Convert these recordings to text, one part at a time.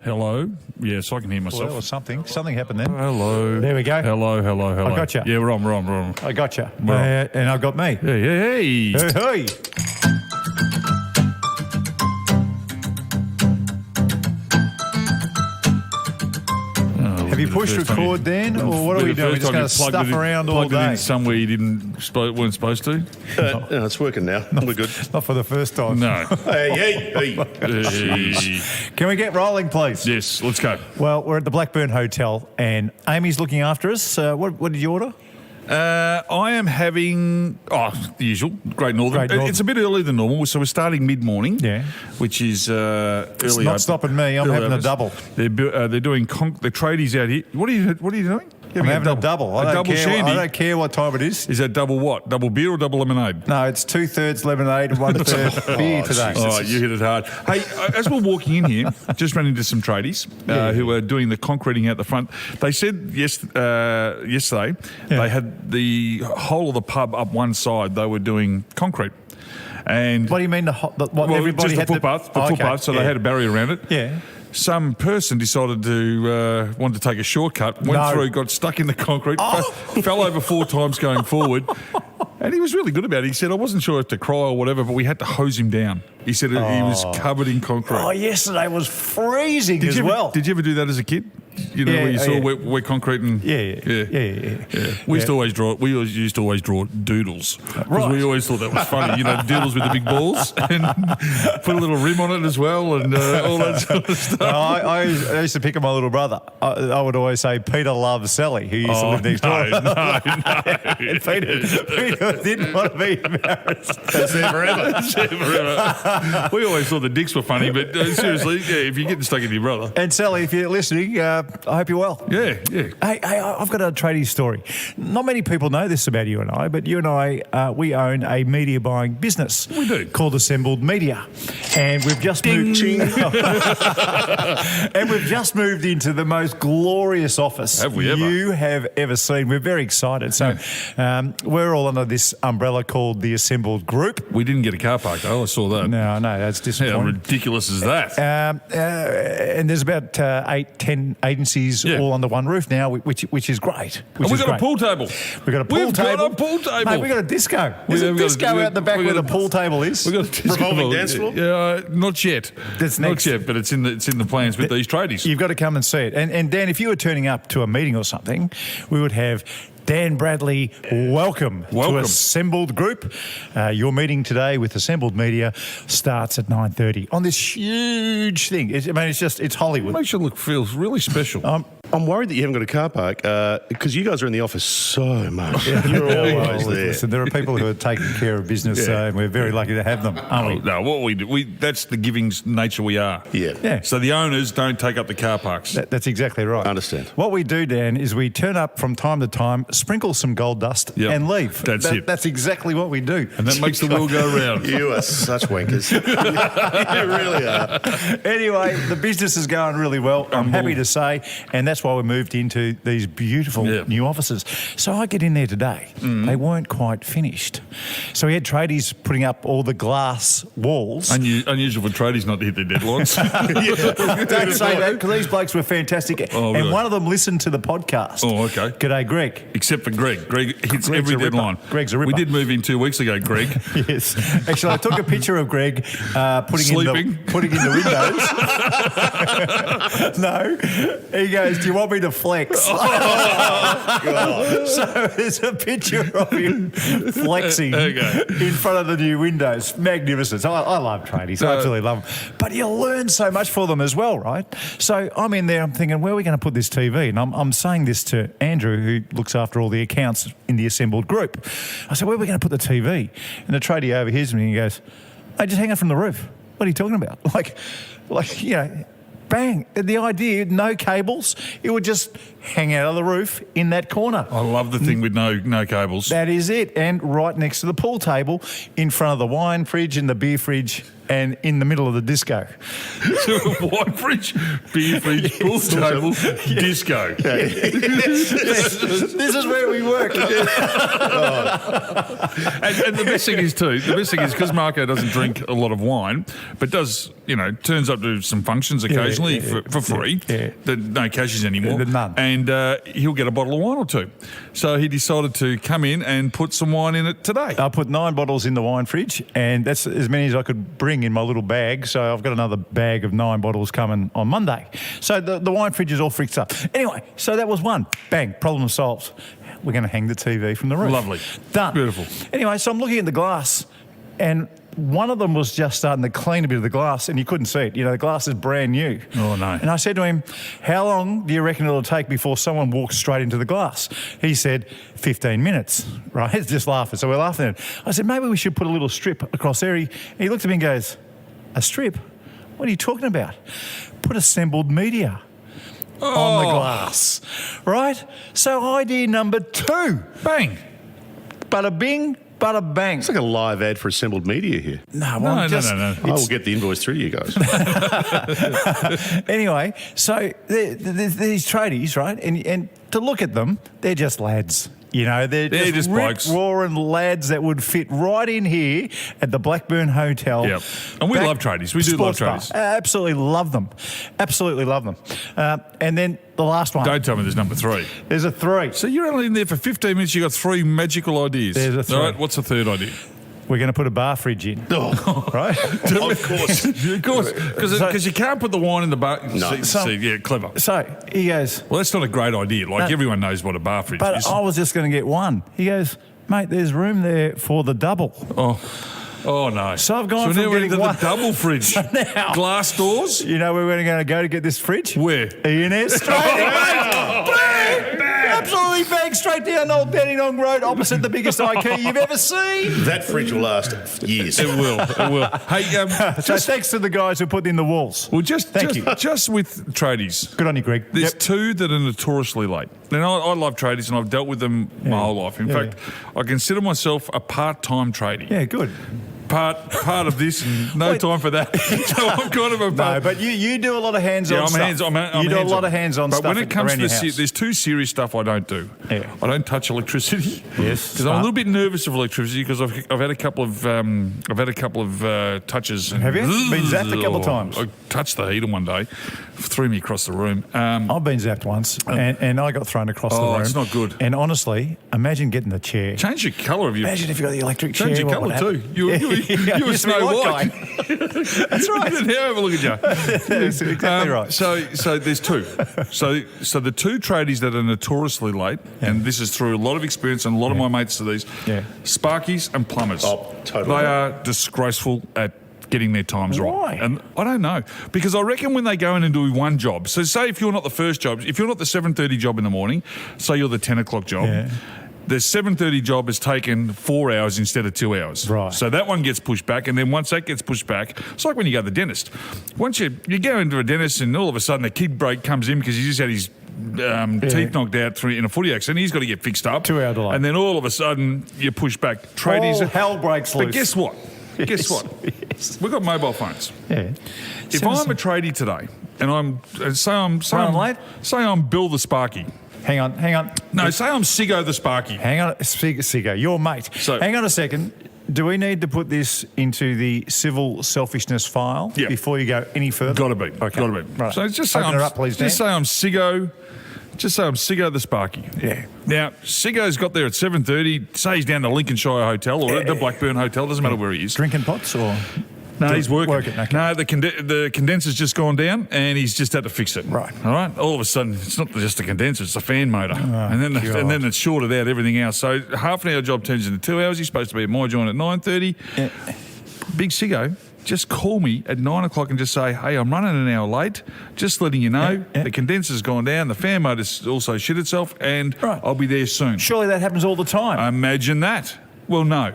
Hello. Yes, I can hear myself. Well, or something. Something happened then. Hello. There we go. Hello. I got you. Yeah, we're on. I got you. Well. And I've got me. Hey. Hey. Have you pushed record then, or what are we doing? We're just going to stuff around all Plugged it day. in somewhere you weren't supposed to? No, it's working now. We're good. Not for the first time. No. Hey. Can we get rolling, please? Yes, let's go. Well, we're at the Blackburn Hotel, and Amy's looking after us. What did you order? I am having, the usual, Great Northern. Great Northern. It's a bit earlier than normal, so we're starting mid-morning. Yeah. Which is early. It's not stopping me. I'm early having a hours. double. They're doing the tradies out here. What are you doing? I'm having a double. I don't care. shandy. I don't care what time it is. Is that double what? Double beer or double lemonade? No, it's 2/3 lemonade, 1/3 beer today. Oh, you hit it hard. Hey, as we're walking in here, just ran into some tradies who are doing the concreting out the front. They said yesterday they had the whole of the pub up one side. They were doing concrete. And What do you mean? Everybody just had the footpath, footpath, so they had a barrier around it. Yeah. Some person decided to want to take a shortcut, went through, got stuck in the concrete, fell over 4 times going forward. And he was really good about it. He said, I wasn't sure if to cry or whatever, but we had to hose him down. He said he was covered in concrete. Oh, yesterday was freezing as well. Did you ever do that as a kid? You know, where you saw wet concrete and Yeah. We used to always draw. We used to always draw doodles because we always thought that was funny. You know, doodles with the big balls and put a little rim on it as well and all that sort of stuff. I used to pick on my little brother. I would always say Peter loves Sally, who used to live next door. No. And Peter didn't want to be embarrassed. That's there forever. We always thought the dicks were funny, but seriously, if you're getting stuck in your brother. And Sally, if you're listening, I hope you're well. Yeah. Hey, I've got a tradie story. Not many people know this about you and I, but you and I, we own a media buying business. We do. Called Assembled Media. And we've just moved and we've just moved into the most glorious office Have we ever? you have ever seen. We're very excited. So we're all under this umbrella called the Assembled Group. We didn't get a car park though. I saw that. No, I know, that's How disappointing. ridiculous is that? And the's about 8-10 agencies all under one roof now, which is great. And we've got a pool table. We've got a pool table. We've got a pool table. Mate, we've got a disco. There's a disco out the back where the pool table is. We've got a disco. Revolving dance floor? Yeah, not yet. That's not next. yet, but it's in the plans with these tradies. You've got to come and see it. And Dan, if you were turning up to a meeting or something, we would have Dan Bradley, welcome to Assembled Group. Your meeting today with Assembled Media starts at 9:30 on this huge thing. It's Hollywood. It makes you feels really special. I'm worried that you haven't got a car park because you guys are in the office so much. You're always there. Listen, there are people who are taking care of business, and we're very lucky to have them, aren't we? No, what we do, that's the giving nature we are. Yeah. So the owners don't take up the car parks. That's exactly right. I understand. What we do, Dan, is we turn up from time to time, sprinkle some gold dust, and leave. That's it. That's exactly what we do. And that makes the world go round. You are such wankers. You really are. Anyway, the business is going really well, I'm happy to say, and that's why we moved into these beautiful new offices. So I get in there today. They weren't quite finished. So we had tradies putting up all the glass walls. Unusual for tradies not to hit their deadlines. Don't say that, because these blokes were fantastic. Oh, and really? one of them listened to the podcast. Oh, okay. G'day, Greg. Except for Greg. Greg hits Greg's every a ripper. deadline. Greg's a ripper. We did move in 2 weeks ago, Greg. Yes. Actually, I took a picture of Greg putting in the windows. No. He goes, do you want me to flex? So there's a picture of him flexing in front of the new windows. Magnificent. I love tradies. I absolutely love them. But you learn so much for them as well, right? So I'm in there, I'm thinking, where are we going to put this TV? And I'm saying this to Andrew, who looks after all the accounts in the Assembled Group. I said, where are we going to put the TV? And the tradie overhears me and he goes, hey, just hang it from the roof. What are you talking about? Like, you know, bang. The idea, no cables. It would just hang out of the roof in that corner. I love the thing with no cables. That is it. And right next to the pool table, in front of the wine fridge and the beer fridge, and in the middle of the disco. Wine fridge, beer fridge, pool table, disco. This is where we work. And the best thing is because Marco doesn't drink a lot of wine, but does, turns up to some functions occasionally for free. Yeah. No cashies anymore. None. And he'll get a bottle of wine or two. So he decided to come in and put some wine in it today. I put 9 bottles in the wine fridge, and that's as many as I could bring in my little bag. So I've got another bag of 9 bottles coming on Monday. So the wine fridge is all fixed up. Anyway, so that was one. Bang, problem solved. We're going to hang the TV from the roof. Lovely. Done. Beautiful. Anyway, so I'm looking at the glass, and one of them was just starting to clean a bit of the glass, and you couldn't see it. The glass is brand new. Oh, no. And I said to him, how long do you reckon it'll take before someone walks straight into the glass? He said, 15 minutes, right? Just laughing. So we're laughing at it. I said, maybe we should put a little strip across there. He looked at me and goes, a strip? What are you talking about? Put assembled media on the glass, right? So idea number 2. Bang. Bada bing, bada bang. It's like a live ad for assembled media here. No. I will get the invoice through you guys. Anyway, so these tradies, right? And to look at them, they're just lads. They're just blokes. rip-roaring lads that would fit right in here at the Blackburn Hotel. Yep. And we love tradies. We do love tradies. Absolutely love them. Absolutely love them. And then the last one. Don't tell me there's number 3. There's a 3. So you're only in there for 15 minutes. You got 3 magical ideas. There's a 3. All right, what's the third idea? We're going to put a bar fridge in. Right? Of course. Of course. Because you can't put the wine in the bar. No. Clever. So he goes, Well, that's not a great idea. Everyone knows what a bar fridge but is. I was just going to get one. He goes, mate, there's room there for the double. Oh no! So I've gone from now we're getting into one- the double fridge. Now- Glass doors. You know where we're going to go to get this fridge? Where? E&S Trading, mate. Bang! Absolutely bang, straight down Old Dandenong Road, opposite the biggest IKEA you've ever seen. That fridge will last years. It will. It will. Hey, So thanks to the guys who put in the walls. well, Thank you. just with tradies. Good on you, Greg. There's 2 that are notoriously late. Now, I love tradies and I've dealt with them my whole life. In fact, I consider myself a part-time tradie. Yeah, good. Part of this and no Wait. time for that. So I'm kind of a No, but you do a lot of hands-on stuff. You do a lot of hands-on stuff. But when it comes to around your house. there's 2 serious stuff I don't do. Yeah. I don't touch electricity. Yes, Because I'm a little bit nervous of electricity because I've had a couple of touches. And Have you? Been zapped a couple of times? I touched the heater one day, threw me across the room. I've been zapped once, and I got thrown across the room. It's not good. And honestly, imagine getting the chair. Change your colour of your. Imagine if you got the electric chair. Change your what colour would too. happen? You were used to be Snow white White. guy. That's right. Now have a look at you. That's exactly right. So there's 2. So the 2 tradies that are notoriously late, and this is through a lot of experience and a lot of my mates to these, Sparkies and plumbers. Oh, totally. They are disgraceful at getting their times Why? right. And I don't know. Because I reckon when they go in and do one job, so say if you're not the first job, if you're not the 7:30 job in the morning, say you're the 10 o'clock job, the 7:30 job has taken 4 hours instead of 2 hours. Right. So that one gets pushed back, and then once that gets pushed back, it's like when you go to the dentist. Once you go into a dentist, and all of a sudden the kid break comes in because he just had his teeth knocked out in a footy accident. He's got to get fixed up. 2 hour delay. And then all of a sudden you push back. Tradies. All hell breaks loose. But guess what? Guess what? Yes. We've got mobile phones. Yeah. If I'm a tradie today, and say I'm Bill the Sparky. Hang on. No, say I'm Siggo the Sparky. Hang on, Siggo, your mate. So- Hang on a second. Do we need to put this into the civil selfishness file before you go any further? Got to be. Okay. Got to be. Right. So just say Open her up, please, Dan. Just say I'm Siggo. Just say I'm Siggo the Sparky. Yeah. Now, Siggo's got there at 7:30. Say he's down to Lincolnshire Hotel or the Blackburn Hotel. Doesn't matter where he is. Drinking pots or? No, he's working. Okay. No, the condenser's just gone down and he's just had to fix it. Right. All right. All of a sudden, it's not just the condenser; it's the fan motor, and then it's shorted out everything else. So half an hour job turns into 2 hours. He's supposed to be at my joint at 9:30. Yeah. Big Siggo, just call me at 9 o'clock and just say, hey, I'm running an hour late. Just letting you know, the condenser's gone down, the fan motor's also shit itself, and I'll be there soon. Surely that happens all the time. Imagine that. Well, no.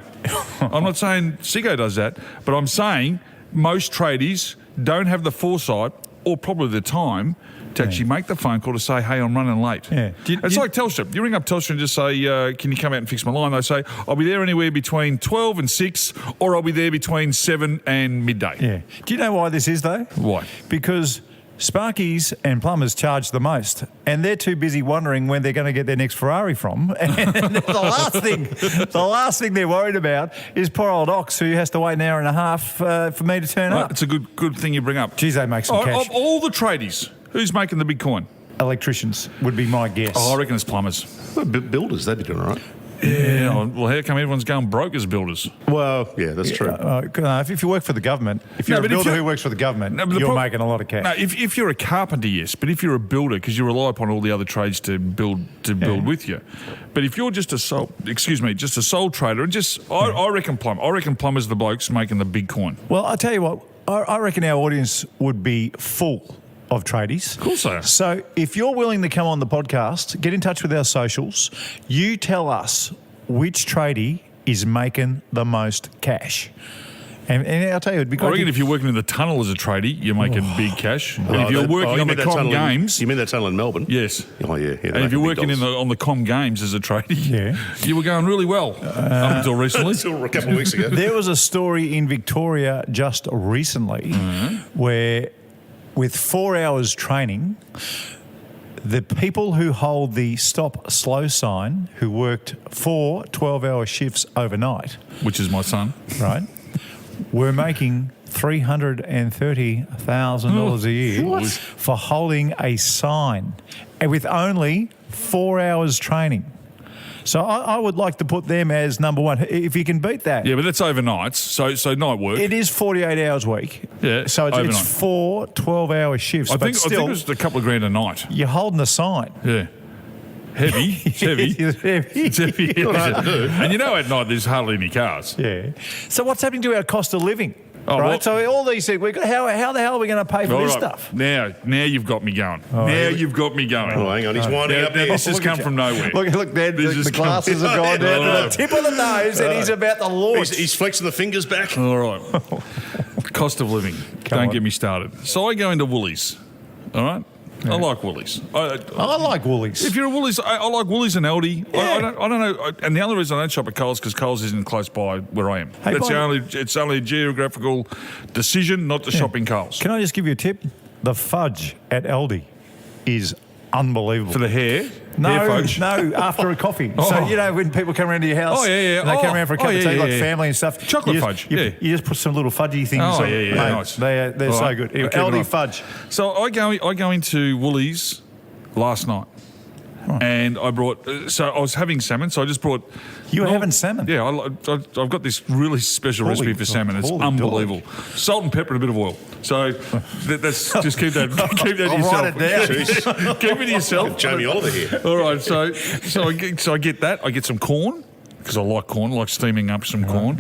I'm not saying Siggo does that, but I'm saying most tradies don't have the foresight or probably the time to actually make the phone call to say, hey, I'm running late. Yeah. It's like Telstra. You ring up Telstra and just say, can you come out and fix my line? They say, I'll be there anywhere between 12 and 6, or I'll be there between 7 and midday. Yeah. Do you know why this is, though? Why? Because Sparkies and plumbers charge the most, and they're too busy wondering when they're going to get their next Ferrari from. And the last thing they're worried about is poor old Ox, who has to wait an hour and a half for me to turn up. It's a good thing you bring up. Geez, they make some cash. Of all the tradies, who's making the big coin? Electricians would be my guess. I reckon it's plumbers. Well, builders, they'd be doing all right. Yeah. Well, how come everyone's going broke as builders? Well, yeah, that's true. If you work for the government, if you're a builder who works for the government, you're making a lot of cash. No, if you're a carpenter, yes, but if you're a builder, because you rely upon all the other trades to build with you. But if you're just a sole trader, and I reckon plumbers are the blokes making the big coin. Well, I tell you what, I reckon our audience would be full of tradies. Of course they are. So if you're willing to come on the podcast, get in touch with our socials. You tell us which tradie is making the most cash. And I'll tell you, it'd be great. I reckon if you're working in the tunnel as a tradie, you're making big cash. And if you're working on the Com Games... You mean that tunnel in Melbourne? Yes. Oh, yeah. And if you're working on the Com Games as a tradie, you were going really well up until recently. Until a couple of weeks ago. There was a story in Victoria just recently where, with 4 hours training, the people who hold the stop slow sign, who worked 4 12-hour shifts overnight, which is my son, right, were making $330,000 a year for holding a sign, and with only 4 hours training. So I would like to put them as number one. If you can beat that. Yeah, but that's overnights, so night work. It is 48 hours a week. Yeah, so it's 4 12-hour shifts. I think it was a couple of grand a night. You're holding the sign. Yeah. Heavy. It's heavy. It's heavy. And you know at night there's hardly any cars. Yeah. So what's happening to our cost of living? Oh, right, well, so all these things, how the hell are we going to pay for this stuff? Now you've got me going. You've got me going. Oh, hang on, he's winding up there. This has come from nowhere. Look, Dad, the glasses have gone down to the tip of the nose, and he's about to launch. He's flexing the fingers back. All right. Cost of living. Don't get me started. So I go into Woolies. All right. Yeah. I like Woolies. I like Woolies. If you're a Woolies, I like Woolies and Aldi. Yeah. I don't know. And the only reason I don't shop at Coles because Coles isn't close by where I am. Hey, it's only a geographical decision not to shop in Coles. Can I just give you a tip? The fudge at Aldi is unbelievable. For the hair? No, hair fudge? No, after a coffee. So, when people come around to your house, and they come around for a cup of tea, like family and stuff. Chocolate fudge, you just put some little fudgy things on. Nice. They're so good. Aldi fudge. So I go into Woolies last night. And I brought... So I was having salmon, so I just brought... You were having salmon? Yeah, I've got this really special recipe for salmon. It's unbelievable. Salt and pepper and a bit of oil. So that's just keep that yourself. Write it down. Keep it to yourself. Jamie Oliver here. All right, so I get that. I get some corn, because I like corn. I like steaming up some corn.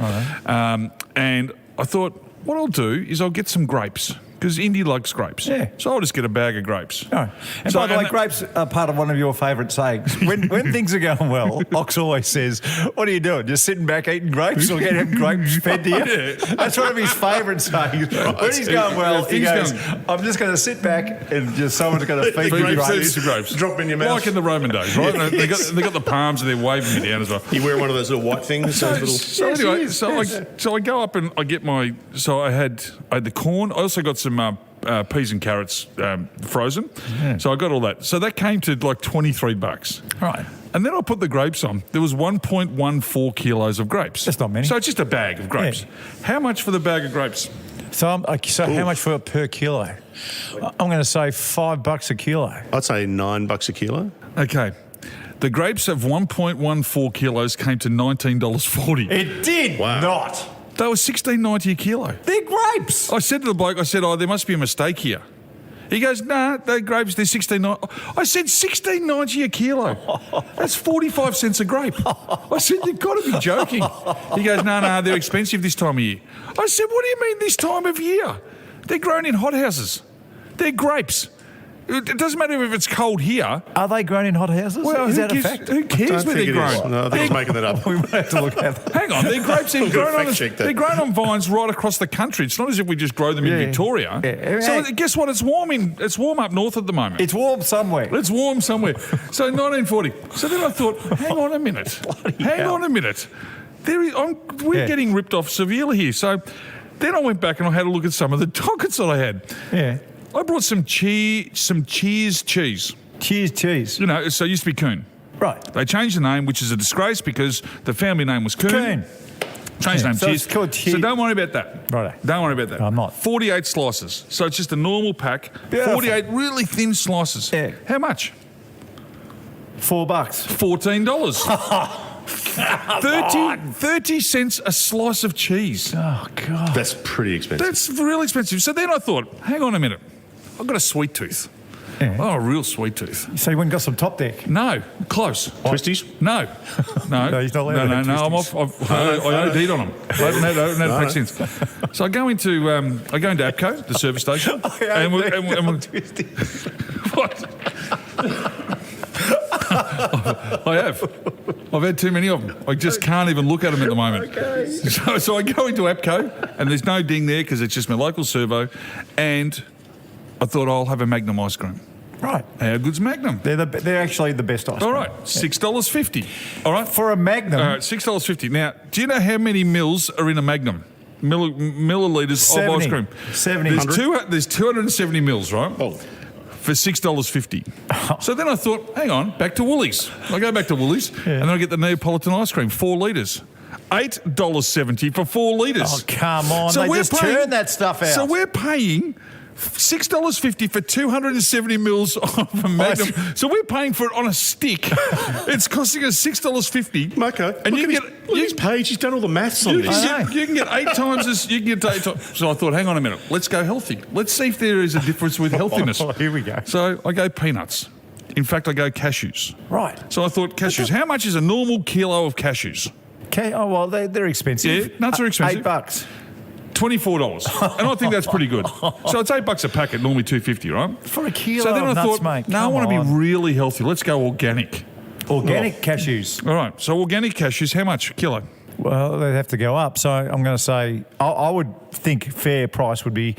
And I thought, what I'll do is I'll get some grapes. Because Indy likes grapes. Yeah. So I'll just get a bag of grapes. Oh. And by the way, grapes are part of one of your favourite sayings. When things are going well, Ox always says, what are you doing? Just sitting back eating grapes or getting grapes fed to you? Yeah. That's one of his favourite sayings. Right. When he's going well, he goes, I'm just going to sit back and just someone's going to feed me grapes. Drop in your mouth. Like in the Roman days, right? they got the palms and they're waving me down as well. You wear one of those little white things? So I go up and I get my... So I had the corn. I also got some peas and carrots frozen. Yeah. So I got all that. So that came to like $23. Right. And then I put the grapes on. There was 1.14 kilos of grapes. That's not many. So it's just a bag of grapes. Yeah. How much for the bag of grapes? So how much per kilo? I'm going to say $5 a kilo. I'd say $9 a kilo. Okay. The grapes of 1.14 kilos came to $19.40. It did not. They were $16.90 a kilo. They're grapes. I said to the bloke, there must be a mistake here. He goes, nah, they're grapes, they're $16.90. I said, $16.90 a kilo. That's 45 cents a grape. I said, you've got to be joking. He goes, no, they're expensive this time of year. I said, what do you mean this time of year? They're grown in hothouses. They're grapes. It doesn't matter if it's cold here. Are they grown in hot houses? Well, is who that a gives- fact? Who cares where they're grown? No, I think he's making that up. We might have to look at that. Hang on, they're grapes. They're grown, on, fact check that. they're grown on vines right across the country. It's not as if we just grow them in Yeah. Victoria. Yeah. So guess what? It's warm up north at the moment. It's warm somewhere. It's warm somewhere. So 1940. So then I thought, hang on a minute. Hang on a minute. We're Yeah. getting ripped off severely here. So then I went back and I had a look at some of the dockets that I had. Yeah. I brought some Cheers cheese. Cheers, cheese. You know, so it used to be Coon. Right. They changed the name, which is a disgrace because the family name was Coon. Coon. Changed the name, So Cheers. it's called So Cheers. don't worry about that. Righto. Don't worry about that. I'm not. 48 slices. So it's just a normal pack. Beautiful. 48 really thin slices. Yeah. How much? $4. $14. 30 cents a slice of cheese. Oh, God. That's pretty expensive. That's really expensive. So then I thought, hang on a minute. I've got a sweet tooth. Yeah. Oh, a real sweet tooth. So you went and got some top deck? No, close. Twisties? No. No, he's not allowed to have I'm twisties. off. I OD'd on them. I haven't had a pack since. So I go into APCO, the service station. and what? I have. I've had too many of them. I just can't even look at them at the moment. Okay. So I go into APCO, and there's no ding there because it's just my local servo, and I thought I'll have a Magnum ice cream. Right. How good's Magnum? They're actually the best ice cream. All right, $6.50. All right. For a Magnum, All right, $6.50. Now, do you know how many mils are in a Magnum? Milliliters of ice cream. 70. There's 270 mils, right? Oh. For $6.50. So then I thought, hang on, back to Woolies. I go back to Woolies, and then I get the Neapolitan ice cream, 4 litres. $8.70 for 4 litres. Oh, come on. They just turn that stuff out. So we're paying $6.50 for 270 mils of a Magnum. So we're paying for it on a stick. It's costing us $6.50. Marco, And you can look at his page. He's done all the maths on you this. can get 8 times as you can get 8 times. So I thought, hang on a minute, let's go healthy. Let's see if there is a difference with healthiness. Here we go. So I go peanuts. In fact, I go cashews. Right. So I thought cashews. How much is a normal kilo of cashews? Okay. Oh, well, they're expensive. Yeah, nuts are expensive. $8. $24, and I think that's pretty good. So it's $8 a packet, normally $2.50, right? For a kilo So then of I nuts, thought, mate. no, I come want to be on. really healthy. Let's go organic. Organic cashews. All right. So organic cashews, how much a kilo? Well, they'd have to go up. So I'm going to say, I would think fair price would be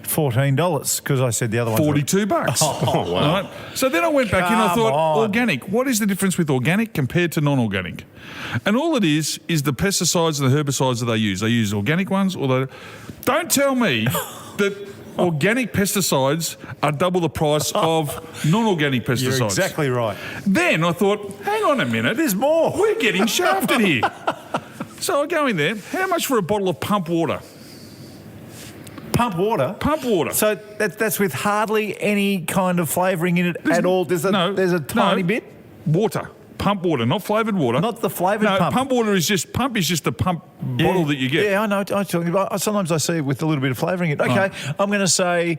$14 because I said the other one. $42. Oh, wow. All right. So then I went back and I Come thought, on. organic. What is the difference with organic compared to non-organic? And all it is the pesticides and the herbicides that they use. They use organic ones, or they don't tell me that organic pesticides are double the price of non-organic pesticides. You're exactly right. Then I thought, hang on a minute. There's more. We're getting shafted here. So I go in there. How much for a bottle of pump water? Pump water. Pump water. So that's with hardly any kind of flavouring in it at all. There's a tiny bit. Water. Pump water, not flavoured water. Not the flavoured no, pump. Pump water is just the pump bottle that you get. Yeah, I know. Sometimes I see it with a little bit of flavouring in it. Okay, I'm going to say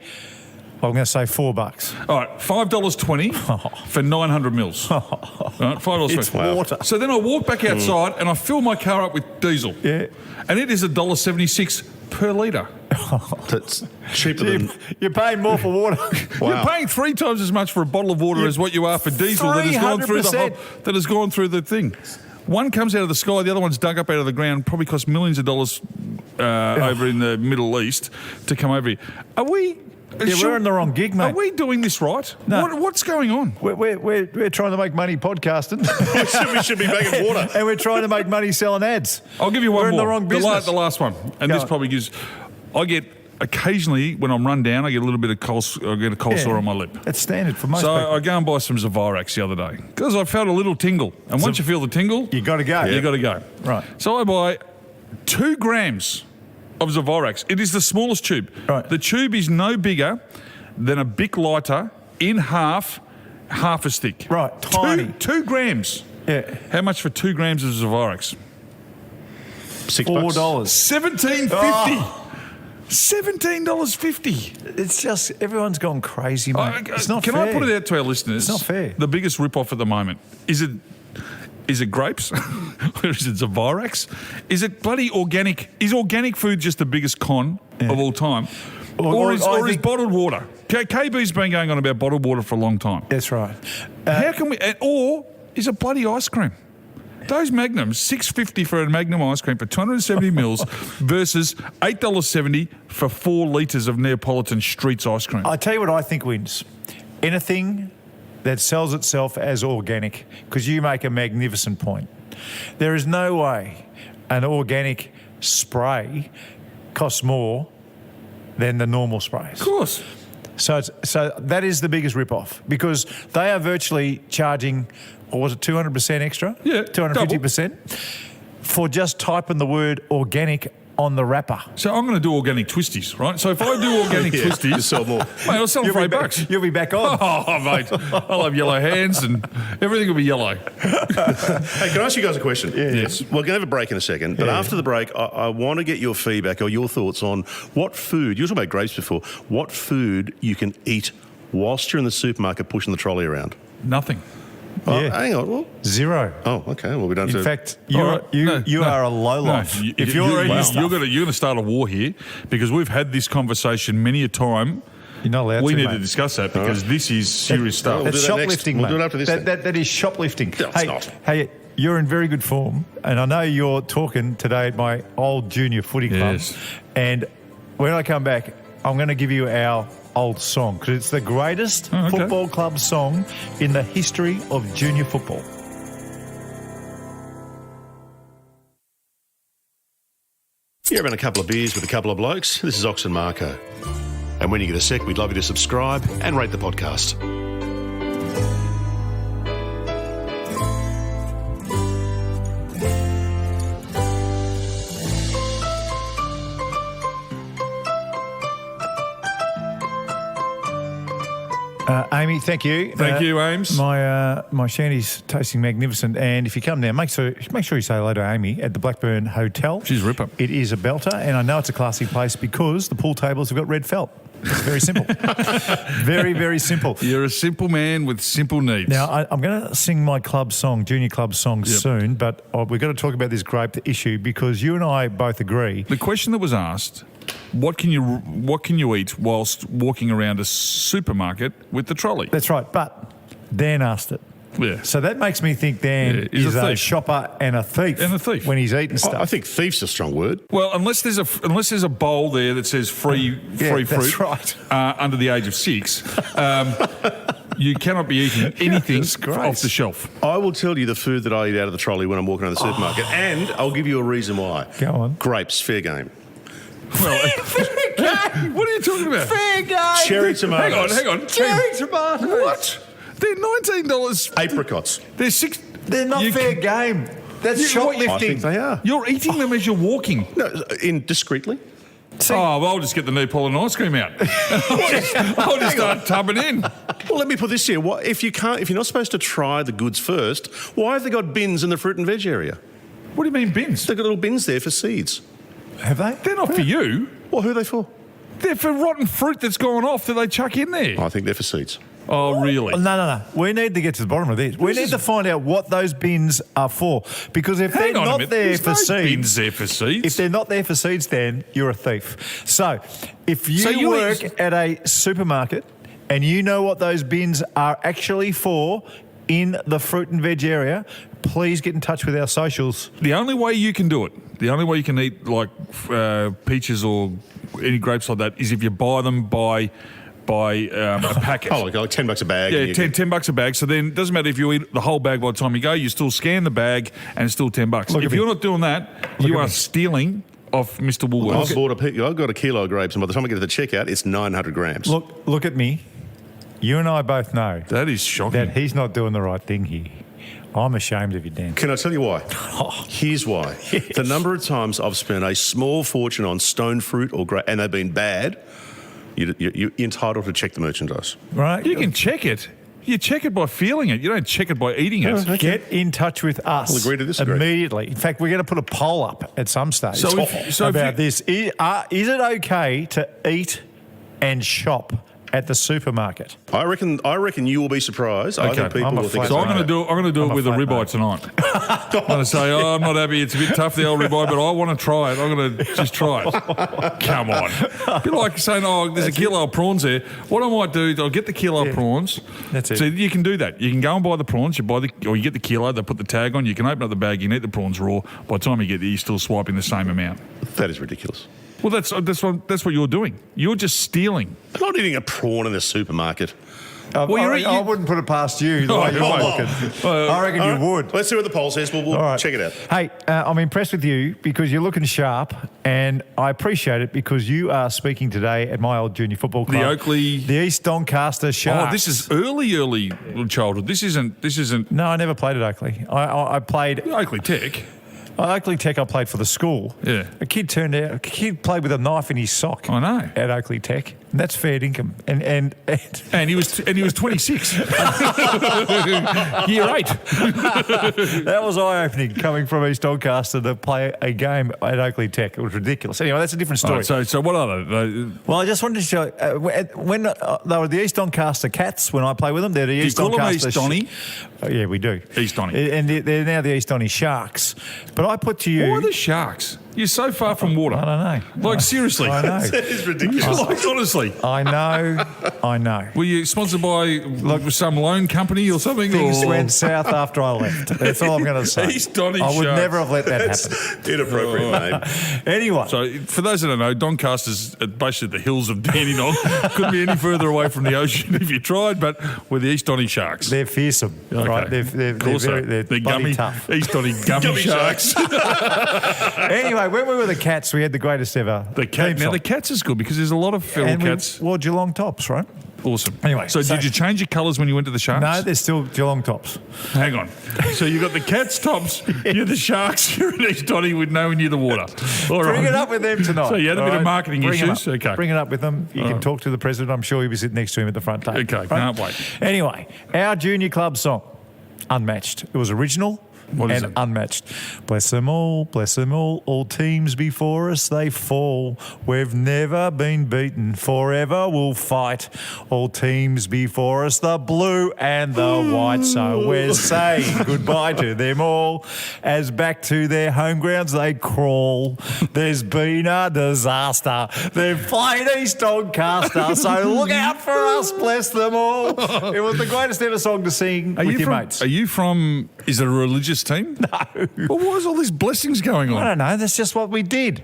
$4. All right, $5.20 for 900 mils. All right, $5.20. It's water. So then I walk back outside and I fill my car up with diesel. Yeah. And it is $1.76 per litre. That's cheaper than... You're paying more for water. You're paying 3 times as much for a bottle of water as what you are for diesel that has gone through the thing. One comes out of the sky, the other one's dug up out of the ground, probably cost millions of dollars over in the Middle East to come over here. Are we... we're in the wrong gig, mate. Are we doing this right? No. What's going on? We're trying to make money podcasting. we should be making water. And we're trying to make money selling ads. I'll give you one We're more. in the wrong business. The last one. And Go this on. probably gives... I get... Occasionally, when I'm run down, I get a little bit of I get a cold sore on my lip. That's standard for most So people. I go and buy some Zavirax the other day because I felt a little tingle. And once you feel the tingle... You got to go. You got to go. Right. So I buy 2 grams of Zavirax. It is the smallest tube. Right. The tube is no bigger than a Bic lighter in half a stick. Right, tiny. 2 grams. Yeah. How much for 2 grams of Zavirax? $6. $17.50. $17.50. It's just, everyone's gone crazy, mate. It's not Can fair. I put it out to our listeners? It's not fair. The biggest rip-off at the moment. Is it grapes? Or is it Zavirax? Is it bloody organic? Is organic food just the biggest con of all time? Or Or is I think- bottled water? KB's been going on about bottled water for a long time. That's right. How can we? Or is it bloody ice cream? Those Magnums, $6.50 for a Magnum ice cream for 270 mils versus $8.70 for 4 litres of Neapolitan Streets ice cream. I tell you what I think wins. Anything that sells itself as organic, because you make a magnificent point. There is no way an organic spray costs more than the normal sprays. Of course. So that is the biggest rip-off, because they are virtually charging, or was it 200% extra? Yeah, 250% for just typing the word organic on the wrapper. So I'm going to do organic twisties, right? So if I do organic twisties, you sell more. Mate, I'll sell them for $8. You'll be back on. Oh, mate, I'll have yellow hands and everything will be yellow. Hey, can I ask you guys a question? Yes. We're going to have a break in a second, but after the break, I want to get your feedback or your thoughts on what food, you were talking about grapes before, what food you can eat whilst you're in the supermarket pushing the trolley around. Nothing. Oh, Yeah. hang on. Well, Zero. oh, okay. Well, we don't In have to... fact, All right. you are a lowlife. No, If you're eating stuff, you're going to start a war here, because we've had this conversation many a time. you're not allowed We to, need mate. to discuss that because this is serious stuff. We'll That's do that next. shoplifting, We'll mate. do it after this then. That is shoplifting. No, it's not. Hey, you're in very good form, and I know you're talking today at my old junior footy club. Yes. And when I come back, I'm going to give you our old song, because it's the greatest okay. football club song in the history of junior football. You're having a couple of beers with a couple of blokes. This is Ox and Marco. And when you get a sec, we'd love you to subscribe and rate the podcast. Amy, thank you. Thank you, Ames. My shandy's tasting magnificent, and if you come down, make sure you say hello to Amy at the Blackburn Hotel. She's a ripper. It is a belter, and I know it's a classy place because the pool tables have got red felt. It's very simple. Very, very simple. You're a simple man with simple needs. Now, I'm going to sing my club song, junior club song, soon, but we've got to talk about this grape issue, because you and I both agree. The question that was asked, what can you eat whilst walking around a supermarket with the trolley? That's right, but Dan asked it. Yeah. So that makes me think Dan he's is a a thief. shopper and a thief. And a thief. When he's eating stuff. I think thief's a strong word. Well, unless there's a bowl there that says free fruit that's right. Under the age of 6, you cannot be eating anything Disgrace. off the shelf. I will tell you the food that I eat out of the trolley when I'm walking around the supermarket, and I'll give you a reason why. Go on. Grapes, fair game. Well, what are you talking about? Fair game. Cherry tomatoes. Hang on. Cherry tomatoes. What? They're $19. Apricots. They're 6. They're not fair game. That's I think shoplifting. they are. You're eating them as you're walking. No, discreetly. Oh, well, I'll just get the Neapolitan ice cream out. I'll just start tubbing in. Well, let me put this here. If you're not supposed to try the goods first, why have they got bins in the fruit and veg area? What do you mean bins? They've got little bins there for seeds. Have they? They're not for you. Well, who are they for? They're for rotten fruit that's gone off that they chuck in there. I think they're for seeds. Oh, really? No. We need to get to the bottom of this. We need to find out what those bins are for. Because if Hang they're on a not minute. there There's for no seeds, bins there for seeds. if they're not there for seeds, then you're a thief. So if So you you work eat- at a supermarket and you know what those bins are actually for in the fruit and veg area, please get in touch with our socials. The only way you can do it, the only way you can eat like peaches or any grapes like that, is if you buy them by a packet. Oh, like $10 a bag. Yeah, and you $10 a bag. So then it doesn't matter if you eat the whole bag by the time you go, you still scan the bag and it's still $10. Look If at you're me. not doing that, you at are me. stealing off Mr. Woolworths. I've got a kilo of grapes, and by the time I get to the checkout, it's 900 grams. Look at me. You and I both know That is shocking. that he's not doing the right thing here. I'm ashamed of you, Dan. Can I tell you why? Here's why. The number of times I've spent a small fortune on stone fruit or grape, and they've been bad, you're entitled to check the merchandise. Right? You can check it. You check it by feeling it. You don't check it by eating it. Get in touch with us We'll agree to disagree. immediately. In fact, we're going to put a poll up at some stage So if about you- this. Is it okay to eat and shop at the supermarket. I reckon you will be surprised. I think people I'm a will think flat it's So I'm mate. going to do it with a flat ribeye mate. tonight. I'm going to say, I'm not happy. It's a bit tough, the old ribeye, but I want to try it. I'm going to just try it. Come on. A bit like saying, there's a kilo of prawns there. What I might do is I'll get the kilo of prawns. That's it. So you can do that. You can go and buy the prawns. Or you get the kilo. They put the tag on. You can open up the bag. You can eat the prawns raw. By the time you get there, you're still swiping the same amount. That is ridiculous. Well, that's what you're doing. You're just stealing. I'm not eating a prawn in the supermarket. I you- wouldn't put it past you the way you're looking. I reckon you would. Let's see what the poll says. We'll All right. check it out. Hey, I'm impressed with you because you're looking sharp, and I appreciate it because you are speaking today at my old junior football club, the East Doncaster Sharks. Oh, this is early childhood. This isn't No, I never played at Oakley. I played Oakley Tech. Oakley Tech. I played for the school. Yeah. A kid played with a knife in his sock. I know. At Oakley Tech. And that's fair income. And And he was 26. Year 8. that was eye-opening coming from East Doncaster to play a game at Oakley Tech. It was ridiculous. Anyway, that's a different story. Right, so what are they? Well, I just wanted to show when they were the East Doncaster Cats. When I play with them, they're the you East call them Doncaster. East Donny? Yeah, we do. East Donny. And they're now the East Donny Sharks. But I put to you, Why the Sharks? You're so far from water. I don't know. Like, seriously. I know. That is ridiculous. Like, honestly. I know. Were you sponsored by some loan company or something? Things or? went south after I left. That's all I'm going to say. East Donny I would Sharks. never have let that That's happen. inappropriate name. Anyway, So, for those that don't know, Doncaster's at basically the hills of Dandenong. Couldn't be any further away from the ocean if you tried, but we're the East Donny Sharks. they're fearsome, Okay. right? They're Of course very, they're bloody gummy, tough. East Donny gummy Sharks. Anyway, when we were the Cats, we had the greatest ever The cat. theme Now song. the Cats is good because there's a lot of feral and we cats. wore Geelong tops, right? Awesome. Anyway, so so- did you change your colours when you went to the Sharks? No, they're still Geelong tops. Hang on. So you got the Cats tops, you're the Sharks, you're at East Donny with nowhere near the water. All Bring right. it up with them tonight. So you had a all bit of right? marketing Bring 'em issues? up. Okay. Bring it up with them. You can talk to the president. I'm sure you'll be sitting next to him at the front table. Okay, can't wait. Anyway, our junior club song, Unmatched. It was original. What is and it? unmatched. Bless them all teams before us they fall. We've never been beaten, forever we'll fight. All teams before us, the blue and the white. So we're saying goodbye to them all as back to their home grounds they crawl. There's been a disaster. They've played East Doncaster, so look out for us, bless them all. It was the greatest ever song to sing with your mates. Are you from, is it a religious team? No. Well, why is all these blessings going I on? don't know. That's just what we did.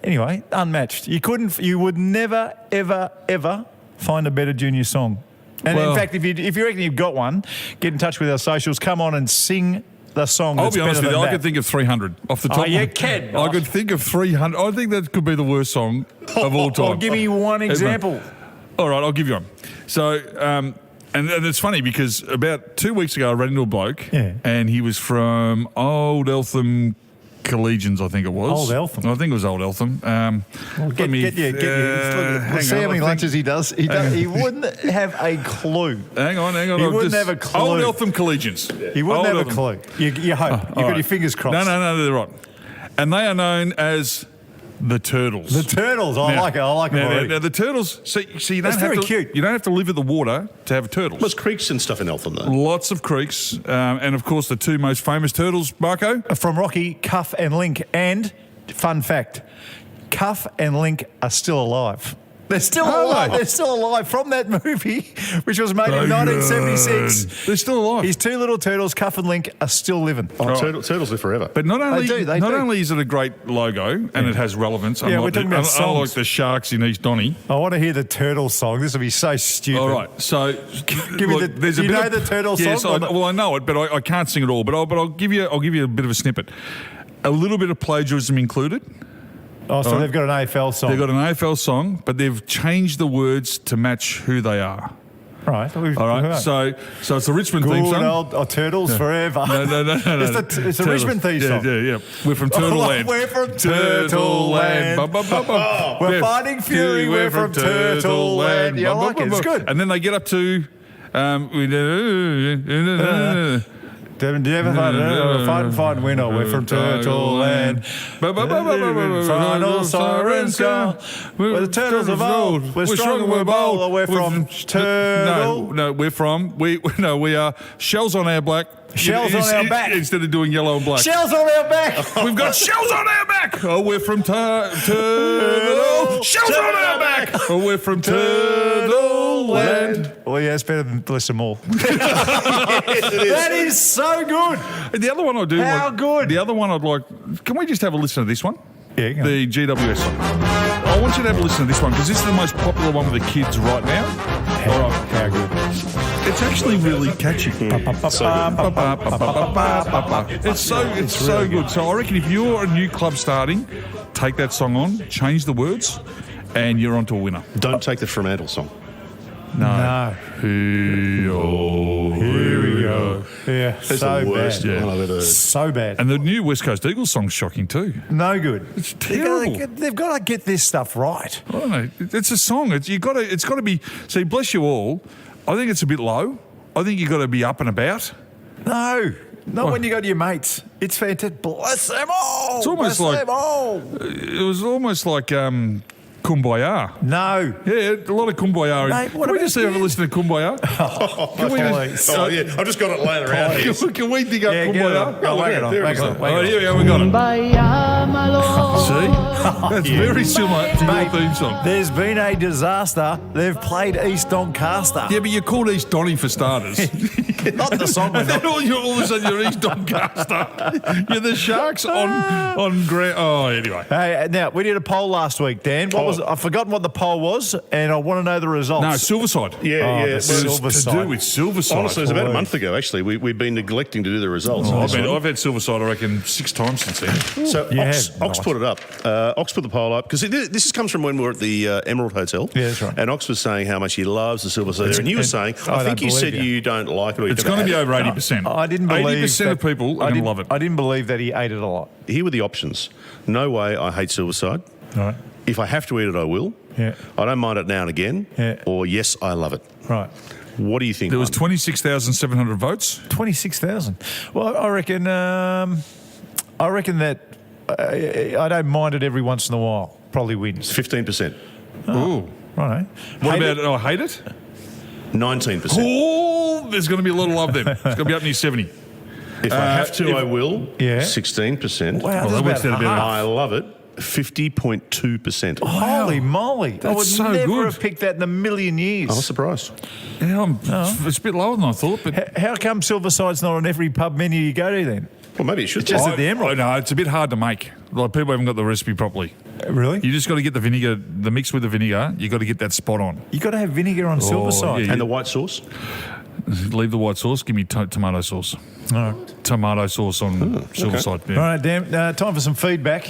Anyway, unmatched. You would never, ever find a better junior song. And Well- in fact, if you reckon you've got one, get in touch with our socials. Come on and sing the song. I'll that's be honest better with you, than I that. could think of 300 off the top. Oh, of you my- can I not. could think of 300. I think that could be the worst song of all time. Oh, give me one Ever. example. All right, I'll give you one. So, and it's funny because about 2 weeks ago I ran into a bloke, Yeah. and he was from Old Eltham Collegians, I think it was. Old Eltham. I think it was Old Eltham. Get you. hang See on, how many I think- lunches he does. He wouldn't have a clue. Hang on. He I've wouldn't just- have a clue. Old Eltham Collegians. He wouldn't Old have a Eltham. clue. You hope. You've got All right. your fingers crossed. No, they're right. And they are known as the Turtles. The Turtles. I like it. I like it already. Now the turtles. So you don't That's have very to. cute. You don't have to live at the water to have turtles. There's creeks and stuff in Eltham, though. Lots of creeks, and of course the two most famous turtles, Marco. From Rocky, Cuff and Link. And, fun fact, Cuff and Link are still alive. They're still alive. they? They're still alive from that movie, which was made in 1976. They're still alive. His two little turtles, Cuff and Link, are still living. Oh, turtles live forever. But not only They do. only is it a great logo and it has relevance. Yeah, we're talking about unlike songs. the Sharks in East Donny. I want to hear the Turtle song. This will be so stupid. All right, so Give me the- there's a you bit know of- the turtle song Yes, or not? well I know it, but I can't sing it all. But I'll give you a bit of a snippet. A little bit of plagiarism included. Oh, so they've got an AFL song. They've got an AFL song, but they've changed the words to match who they are. Right. All right, so it's the Richmond theme Good song. old Turtles forever. No. It's the Turtles. Richmond theme song. Yeah. We're from Turtle Land. We're from Turtle Land. We're Yeah. fighting fury. We're from Turtle Land. Yeah, I like it. It's good. And then they get up to. Do you ever fight and win? We're from Turtle Land. Final sirens go. We're the turtles of old. We're strong and we're bold. Or we're from Turtle. No, we are shells on our back. Shells on our back. Instead of doing yellow and black. Shells on our back. We've got shells on our back. Oh, we're from Turtle. Shells on our back. Oh, we're from Turtle Land. Well, yeah, it's better than Bless Them All. That is so good. The other one I do. How good? The other one I'd like. Can we just have a listen to this one? Yeah, go on. The GWS song. I want you to have a listen to this one because this is the most popular one with the kids right now. How good. It's actually really catchy. It's so good. So I reckon if you're a new club starting, take that song on, change the words, and you're onto a winner. Don't take the Fremantle song. No. Here we go. Yeah, That's so the worst bad. one I've ever heard. So bad. And the new West Coast Eagles song's shocking too. No good. It's terrible. They've got to get this stuff right. I don't know. It's a song. It's got to be. See, bless you all. I think it's a bit low. I think you've got to be up and about. No. Not when you go to your mates. It's fantastic. Bless them all. It's almost Bless like them all. it was almost like Kumbaya. No. Yeah, a lot of Kumbaya. Mate, what Can we about just have a you? listen to Kumbaya? Can we Please. Oh, yeah. I've just got it laying around here. Can we dig up Yeah, get it Kumbaya? on. Oh, whack it on. there it Whack is. it on. Whack Oh, it here on. we go. We got it. Kumbaya, my lord. See? That's very similar to your Mate, theme song. there's been a disaster. They've played East Doncaster. Yeah, but you're called East Donny for starters. Not the song. And then all of a sudden you're East Doncaster. You're the Sharks on ground. Oh, anyway. Hey, now, we did a poll last week, Dan. What was? I've forgotten what the poll was, and I want to know the results. No, Silverside. Yeah, Oh, yeah. the Well, Silverside. To do with Silverside. honestly, it was about a Boy. month ago, actually. We've been neglecting to do the results. I've had Silverside, I reckon, 6 times since then. So You Ox have. Ox put it up. Ox put the poll up because this comes from when we were at the Emerald Hotel. Yeah, that's right. And Ox was saying how much he loves the Silver Sea, and you were saying, I I don't think you believe said you. you don't like it. Or It's going to be over 80%. I didn't believe 80% of that- people are I going to didn't- love it. I didn't believe that he ate it a lot. Here were the options. No way, I hate Silverside. Right. If I have to eat it, I will. Yeah. I don't mind it now and again. Yeah. Or yes, I love it. Right. What do you think? There was won? 26,700 votes. 26,000. Well, I reckon that I don't mind it every once in a while. Probably wins. 15%. Ooh. Right. What Hate about it? I hate it? 19%. Oh, there's going to be a lot of love then. It's going to be up near 70. If I have to, I will. Yeah. 16%. Wow, that works out a bit half. I love it. 50.2%. Holy moly. I That's would so never good. have picked that in a million years. I was surprised. Yeah, it's a bit lower than I thought, but How come Silverside's not on every pub menu you go to then? Well, maybe it should Just be. at the Emerald. No, it's a bit hard to make. Like people haven't got the recipe properly. Really? You just got to get the vinegar, the mix with the vinegar. You got to get that spot on. You got to have vinegar on Silverside. yeah. And the white sauce? Leave the white sauce. Give me tomato sauce. All right. Tomato sauce on Silverside. Yeah. All right, Dan. Time for some feedback.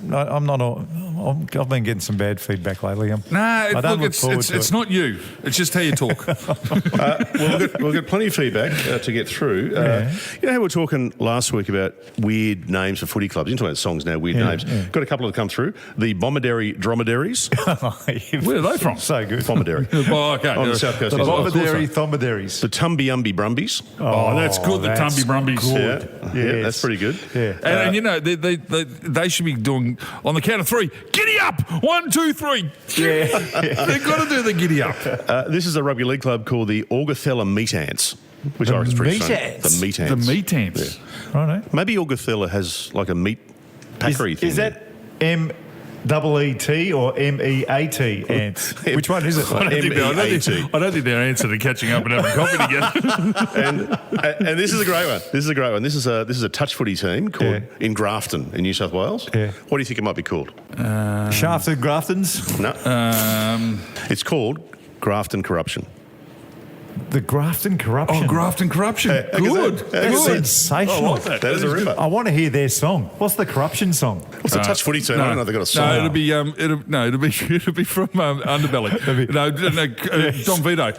I've been getting some bad feedback lately. Nah, I don't look, look forward to it's it. not you. It's just how you talk. Well, we've got plenty of feedback to get through. You know how we were talking last week about weird names for footy clubs? You're talking about songs now, weird names. yeah. Got a couple that come through. The Bombardary Dromedaries. Where are they from? So good. Bombardary. Oh, okay. On the south coast. The of New South Wales. Bombardary Thombardaries. The Tumby Brumbies. Oh, that's good. The that's Tumby Brumbies. good. Yeah, that's pretty good. Yeah. And you know, they should be doing, on the count of 3, giddy up! 1, 2, 3. Yeah. They've got to do the giddy up. This is a rugby league club called the Augathella Meat Ants, which I reckon is pretty Meat funny. Ants? The Meat The Ants. meat ants. Right. Maybe Augathella has like a meat packery thing. Is that M-E-E-T or M-E-A-T ants? Which one is it? I don't M-E-A-T. think they're answering to catching up and having coffee together. And this is a great one. This is a touch footy team called in Grafton in New South Wales. Yeah. What do you think it might be called? Shafted Graftons? No, it's called Grafton Corruption. The Grafton Corruption. Oh, graft and corruption. Good. That's sensational. I like that. That is a ripper. I want to hear their song. What's the Corruption song? What's a touch footy team? I don't know if they've got a song. No, it'll be from Underbelly. Don Vito.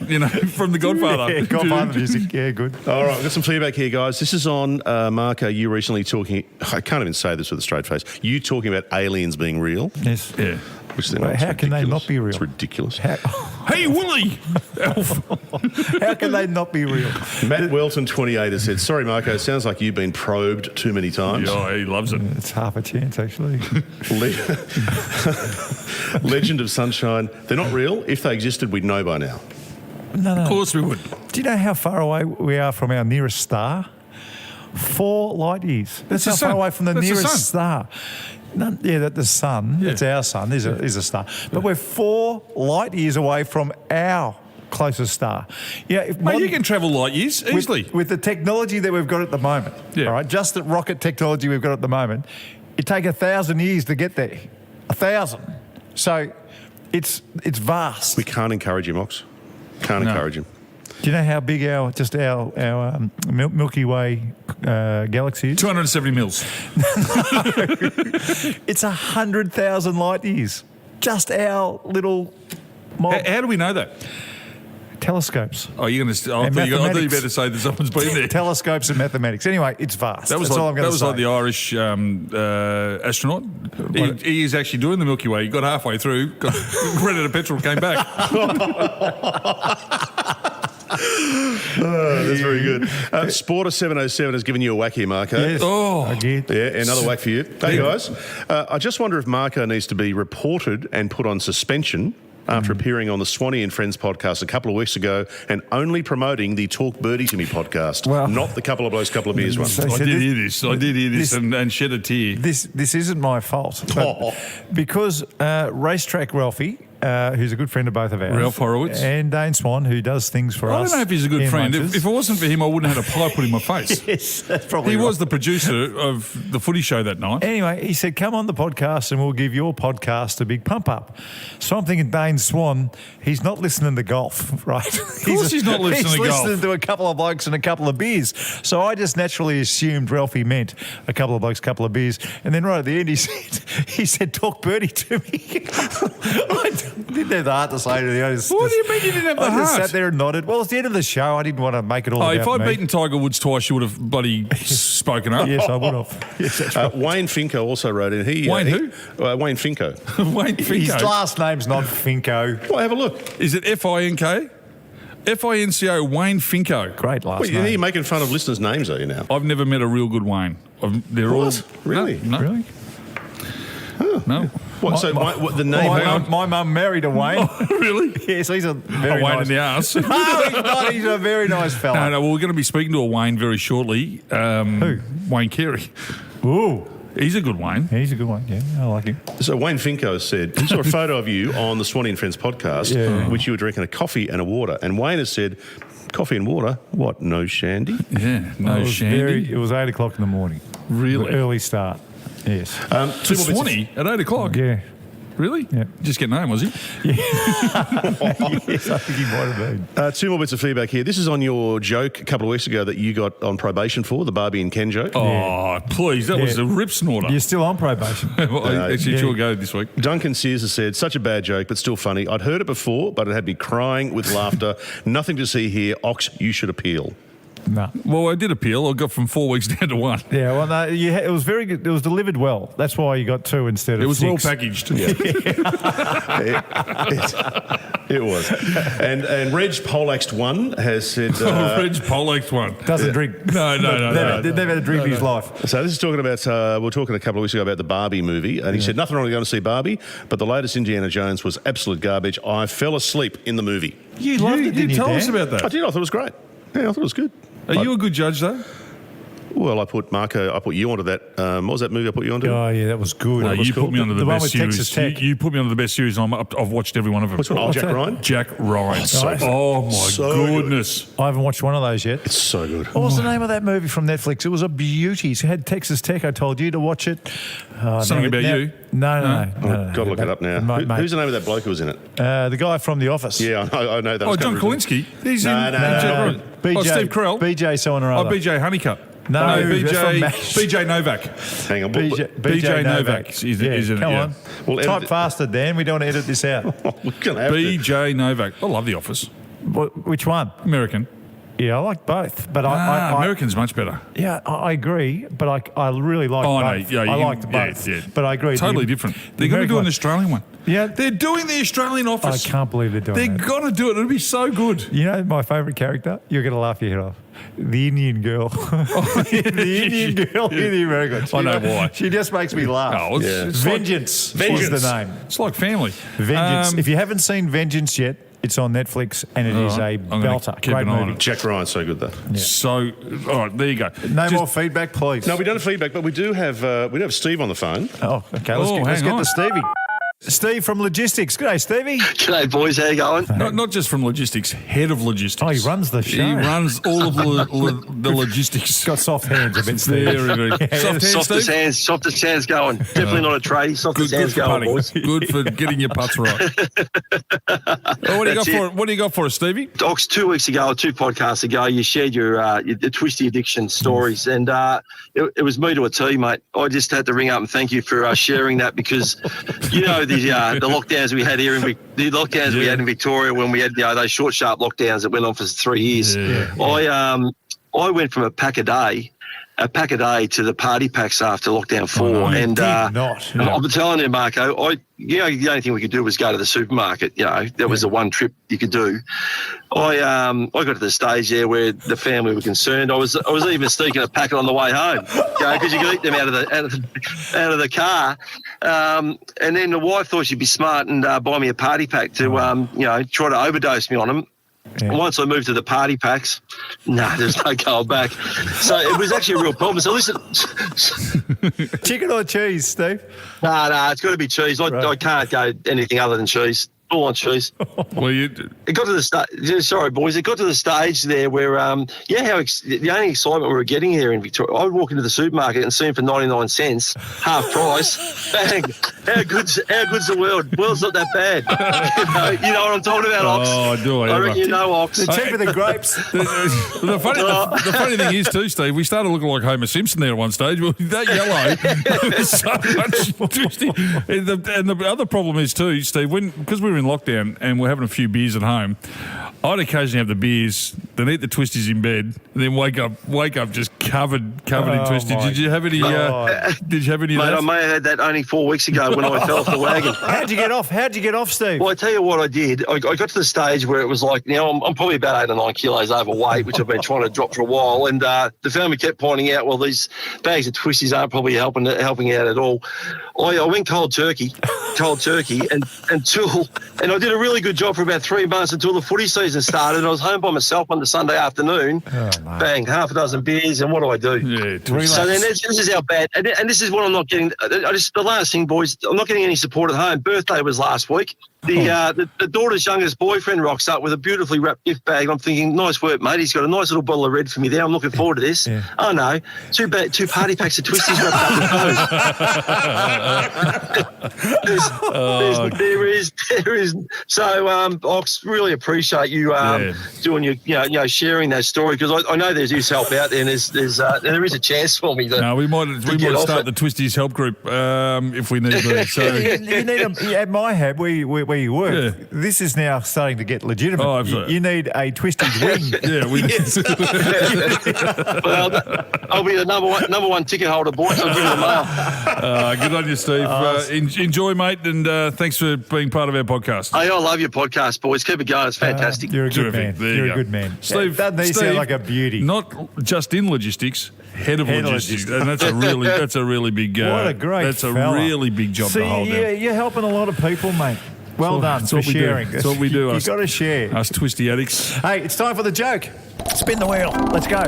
You know, from The Godfather. Yeah, Godfather music. Yeah, good. All right, we've got some feedback here, guys. This is on Marco. You recently talking. I can't even say this with a straight face. You talking about aliens being real. Yes. Yeah. Which they're Well, not. how It's can they ridiculous. not be real? It's ridiculous. Hey, Willie! Elf. How can they not be real? Matt Welton, 28, has said, sorry, Marco, sounds like you've been probed too many times. Oh, he loves it. It's half a chance, actually. Legend of Sunshine. They're not real. If they existed, we'd know by now. Of course we would. Do you know how far away we are from our nearest star? 4 light years. That's the how far sun. away from the That's the nearest sun. star. The sun. Yeah. It's our sun. Is a star. But we're 4 light years away from our closest star. Yeah, if Mate, you can travel light years easily. with the technology that we've got at the moment. Yeah. All right, just the rocket technology we've got at the moment, it'd take 1,000 years to get there. 1,000. So it's vast. We can't encourage him, Ox. Can't No. encourage him. Do you know how big our Milky Way galaxy is? 270 mils. It's 100,000 light years. Just our little mob. How do we know that? Telescopes. Oh, you're going to. I And thought you were mathematics. about to say that someone's been there. Telescopes and mathematics. Anyway, it's vast. That was That's all I'm like, going that to was say. like the Irish astronaut. He is actually doing the Milky Way. He got halfway through, ran out of petrol, came back. That's very good. Sporter 707 has given you a whack here, Marco. Yes, Oh. I get. Yeah, another whack for you. Hey, guys, I just wonder if Marco needs to be reported and put on suspension after appearing on the Swanee and Friends podcast a couple of weeks ago and only promoting the Talk Birdie to Me podcast, Well- not the Couple of Blokes, Couple of Beers one. So- I So did this- hear this. I did hear this and shed a tear. This isn't my fault. But because Racetrack Ralphie, who's a good friend of both of ours, Ralph Horowitz. and Dane Swan, who does things for I us. don't know if he's a good in friend. lunches. If it wasn't for him, I wouldn't have had a pie put in my face. Yes, that's probably He right. was the producer of the footy show that night. Anyway, he said, come on the podcast and we'll give your podcast a big pump up. So I'm thinking Dane Swan, he's not listening to golf, right? Of course he's not listening to golf. He's listening to a couple of blokes and a couple of beers. So I just naturally assumed Ralphie meant a couple of blokes, couple of beers. And then right at the end, he said, talk birdie to me. I didn't have the heart to say to the others. What do you mean you didn't have the I just heart? sat there and nodded. Well, it's the end of the show. I didn't want to make it all Oh, about if I'd me. beaten Tiger Woods twice, you would have bloody spoken up. Yes, I would have. Yes, that's right. Wayne Finko also wrote in. Wayne who? Wayne Finko. Wayne His Finko. last name's not Finko. Well, have a look. Is it F-I-N-K? F-I-N-C-O, Wayne Finko. Great last Well, name. you're making fun of listeners' names, are you now? I've never met a real good Wayne. They're all... What? Really? No. Really? No. What, so what, the name? My mum married a Wayne. Really? Yes, he's a A very Wayne nice. in the ass. No, he's not. He's a very nice fella. No, no, well, we're going to be speaking to a Wayne very shortly. Who? Wayne Carey. Ooh, He's a good Wayne. he's a good one. Yeah, I like him. So Wayne Finko said, he saw a photo of you on the Swanee and Friends podcast, Yeah. which you were drinking a coffee and a water. And Wayne has said, coffee and water? What, no shandy? Yeah, no it was shandy. It was 8 o'clock in the morning. Really? Early start. Yes. Two To more bits of- Swanee at 8 o'clock. Yeah. Really? Yeah. Just getting home, was he? Yes, I think he might have been. Two more bits of feedback here. This is on your joke a couple of weeks ago that you got on probation for, the Barbie and Ken joke. Oh, please. That was Yeah. a rip snorter. You're still on probation. Well, actually, yeah. sure go this week. Duncan Sears has said, such a bad joke, but still funny. I'd heard it before, but it had me crying with laughter. Nothing to see here. Ox, you should appeal. No. Well, I did appeal. I got from 4 weeks down to 1. Yeah, well, no, it was very good. It was delivered well. That's why you got 2 instead of It was 6. well packaged. It was. And Reg Polaxed 1 has said... Reg Pollack's one. Doesn't drink. No. Never had a drink in his life. So this is talking about, we were talking a couple of weeks ago about the Barbie movie, and he said, nothing wrong with going to see Barbie, but the latest Indiana Jones was absolute garbage. I fell asleep in the movie. You loved it, didn't you, tell us Dan? about I that. did, I thought it was great. Yeah, I thought it was good. Are you a good judge, though? Well, I put you onto that. What was that movie I put you onto? Oh, yeah, that was good. No, That was you cool. put me onto the one best with series. Texas Tech. You put me onto the best series, and I've watched every one of them. Which one? Oh, What's Jack that? Ryan? Jack Ryan. so good. Oh, my So good. goodness. I haven't watched one of those yet. It's so good. What was the name of that movie from Netflix? It was a beauty. It had Texas Tech. I told you to watch it. Something about you? No. I've got to look it up now. Who's the name of that bloke who was in it? the guy from The Office? Yeah, I know that. Oh, was John covered. Kolinsky. He's No, in no, Jack no. Ryan. Oh, Steve Carell. BJ someone or Oh, other. BJ Honeycutt. No, that's from BJ, MASH. BJ Novak. Hang on. BJ Novak is in it, Come yeah. on. Well, Type edit it. faster, Dan. We don't want to edit this out. We're going to have to. BJ Novak. I love The Office. Which one? American. Yeah, I like both, but I American's much better. yeah, I agree, but I really like Oh, both. no, yeah, I you- liked yeah, both, yeah. but I agree. Totally the- different. the They're going to do an American Australian one. Yeah. They're doing the Australian I Office. can't believe they're doing They're that. going to do it. It'll be so good. You know my favourite character? You're going to laugh your head off. The Indian girl. The Indian girl in the American. I know why. She just makes me laugh. Oh, it's, Yeah. it's like, Vengeance, Vengeance. is the name. it's like family. Vengeance. If you haven't seen Vengeance yet, it's on Netflix and it is a I'm gonna belter. keep Great an eye on movie. it. Jack Ryan's so good, though. So, all right, there you go. No Just- more feedback, please. No, we don't have feedback, but we do have Steve on the phone. Oh, okay. Let's Oh, get hang on. to Stevie. Steve from Logistics. G'day, Stevie. G'day, boys. How you going? Not just from logistics, head of logistics. Oh, he runs the show. He runs all of the logistics. He's got soft hands a bit, Steve. Very good. Soft hands, Softest Steve? hands, softest hands going. Definitely not a tradie. Softest Good, good hands for going, putting. boys. Good for getting your putts right. What do you got That's for it. What do you got for us, Stevie? Docs, 2 weeks ago, or 2 podcasts ago, you shared your twisty addiction stories, and it was me to a T, mate. I just had to ring up and thank you for sharing that because, the lockdowns we had here we had in Victoria when we had those short, sharp lockdowns that went on for 3 years. I went from a pack a day to the party packs after lockdown 4, no, and did not. No. I'm telling you, Marco, the only thing we could do was go to the supermarket. That was the one trip you could do. I got to the stage there where the family were concerned. I was even sneaking a packet on the way home, because you could eat them out of the car. And then the wife thought she'd be smart and buy me a party pack to try to overdose me on them. Yeah. Once I moved to the party packs, there's no going back. So it was actually a real problem. So listen, Chicken or cheese, Steve? no, it's got to be cheese. I can't go anything other than cheese. All on cheese. Well, It got to the stage. Sorry, boys. It got to the stage there where, the only excitement we were getting here in Victoria. I would walk into the supermarket and see them for 99 cents, half price. Bang! How good's the world? World's not that bad. you know what I'm talking about, Ox? Oh, I do. I reckon you know, Ox. They're cheaper than grapes. The funny thing is too, Steve, we started looking like Homer Simpson there at one stage. Well, that yellow was so much twisty. And the other problem is too, Steve, because we were in lockdown and we're having a few beers at home, I'd occasionally have the beers, then eat the twisties in bed, and then wake up just covered in twisties. my Did you have any? Did you have any? Mate, of I that? may have had that only 4 weeks ago when I fell off the wagon. How'd you get off, Steve? Well, I tell you what I did. I got to the stage where it was like, I'm probably about 8 or 9 kilos overweight, which I've been trying to drop for a while. And the family kept pointing out, well, these bags of twisties aren't probably helping out at all. I went cold turkey, and I did a really good job for about 3 months until the footy season started. I was home by myself on the Sunday afternoon. Bang, half a dozen beers, and what do I do? Yeah, So then this is how bad, and this is what I'm not getting. The last thing, boys, I'm not getting any support at home. Birthday was last week. The daughter's youngest boyfriend rocks up with a beautifully wrapped gift bag. I'm thinking, nice work, mate. He's got a nice little bottle of red for me there. I'm looking forward to this. Yeah. Oh no, two party packs of twisties wrapped up with those. There is. So, Ox, really appreciate you doing your sharing that story, because I know there's help out there, and there is a chance for me. No, we might start the Twisties help group if we need to. So. You need at my hab where you work. Yeah. This is now starting to get legitimate. Oh, absolutely. You need a twisted wing. Yeah, Well, I'll be the number one ticket holder, boys. I'll give you the mail. good on you, Steve. Enjoy, mate, and thanks for being part of our podcast. Hey, I love your podcast, boys. Keep it going. It's fantastic. You're a good Terrific. man. There You're you a go. good man. Steve, Doesn't he sound like a beauty? Not just in logistics, head of Head of logistics, logistics. and that's a really big. What a great That's a fella. really big job See, to hold down. you're helping a lot of people, mate. Well done That's for what we do. sharing. That's what we do. You've got to share. Us twisty addicts. Hey, it's time for the joke. Spin the wheel. Let's go.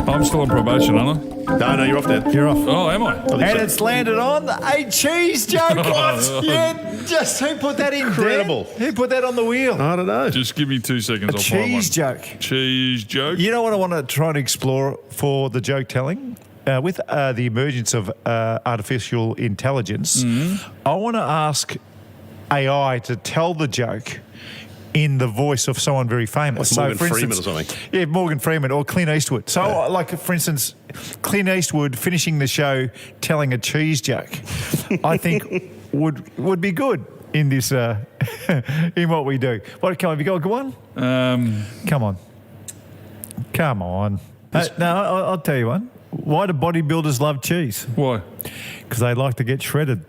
I'm still on probation, aren't I? No, you're off, Dad. You're off. Oh, am I? And it's landed on a cheese joke. What? Yeah, just who put that in? Incredible. Dan? Who put that on the wheel? I don't know. Just give me 2 seconds. A I'll find one. cheese joke. Cheese joke. You know what I want to try and explore for the joke telling? With the emergence of artificial intelligence, I want to ask AI to tell the joke in the voice of someone very famous. Like Morgan for Freeman instance, or something. Yeah, Morgan Freeman or Clint Eastwood. So, like, for instance, Clint Eastwood finishing the show telling a cheese joke, I think would be good. in this, in what we do. What? Come on, have you got a good one? Come on. No, I'll tell you one. Why do bodybuilders love cheese? Why? Because they like to get shredded.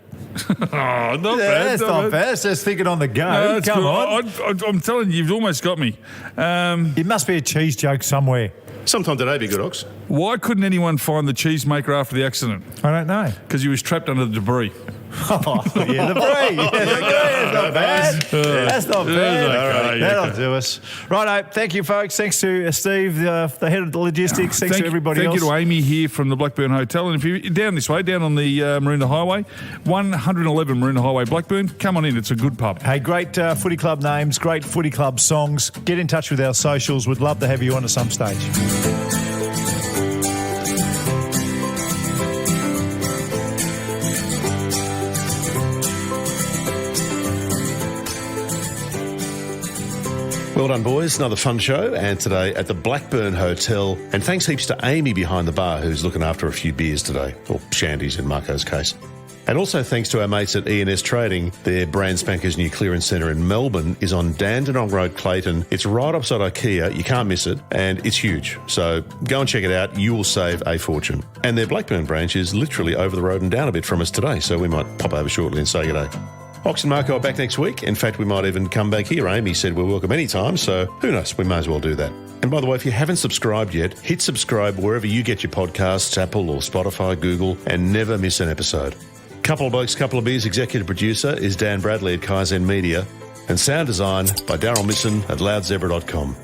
Oh, not bad. That's not bad. It's just thinking on the go. No, that's Come good. on. I'm telling you, you've almost got me. It must be a cheese joke somewhere. Sometime today be good, Ox. Why couldn't anyone find the cheesemaker after the accident? I don't know. Because he was trapped under the debris. Oh, yeah, the brie. That's not bad. That's not bad. Okay, That'll do us. Righto. Thank you, folks. Thanks to Steve, the head of the logistics. Thanks to everybody else. Thank you to Amy here from the Blackburn Hotel. And if you're down this way, down on the Marina Highway, 111 Marina Highway, Blackburn, come on in. It's a good pub. Hey, great footy club names, great footy club songs. Get in touch with our socials. We'd love to have you on at some stage. Well done, boys. Another fun show. And today at the Blackburn Hotel. And thanks heaps to Amy behind the bar who's looking after a few beers today. Or shandies in Marco's case. And also thanks to our mates at E&S Trading. Their brand spanker's new clearance centre in Melbourne is on Dandenong Road, Clayton. It's right opposite IKEA. You can't miss it. And it's huge. So go and check it out. You will save a fortune. And their Blackburn branch is literally over the road and down a bit from us today. So we might pop over shortly and say good day. Ox and Marco are back next week. In fact, we might even come back here. Amy said we're welcome anytime, so who knows? We may as well do that. And by the way, if you haven't subscribed yet, hit subscribe wherever you get your podcasts, Apple or Spotify, Google, and never miss an episode. Couple of Blokes, Couple of Beers executive producer is Dan Bradley at Kaizen Media, and sound design by Daryl Misson at loudzebra.com.